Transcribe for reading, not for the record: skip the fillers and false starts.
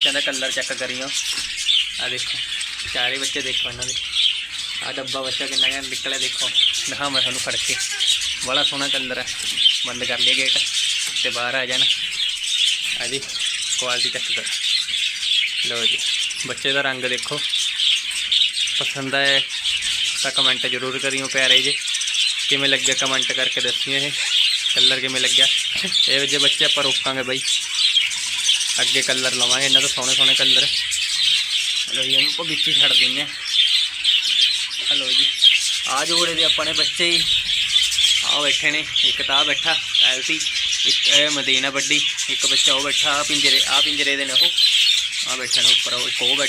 बच्चों का colour check करियो। आ देखो चारे बच्चे, देखो इन्होंने आ डब्बा बच्चा कितना निकले, देखो दिखा मैं थोड़ा फड़ के, बड़ा सोहना कलर है। बंद कर लिया गेट तो बाहर आ जाना। हाँ जी क्वालिटी चेक कर लो जी। बच्चे का रंग देखो, पसंद आए तो कमेंट जरूर करियो प्यारे जे, किमें लगे कमेंट करके दसियो। ये कलर किमें लग्या, ये जे बच्चे आप रोकांगे बई, अगे कलर लवांगे इन्हों तो सोहने सोहने कलर। लो जी इन्हों बिच ही छड़ देंगे। हेलो जी आ जोड़े दे अपने बच्चे ही आ बैठे ने, एक तो आ बैठा एलसी, एक मदीना बड्डी, एक बच्चा वो बैठा पिंजरे, आ पिंजरे दे ने, आ बैठे ने उपर, एक वो बैठा।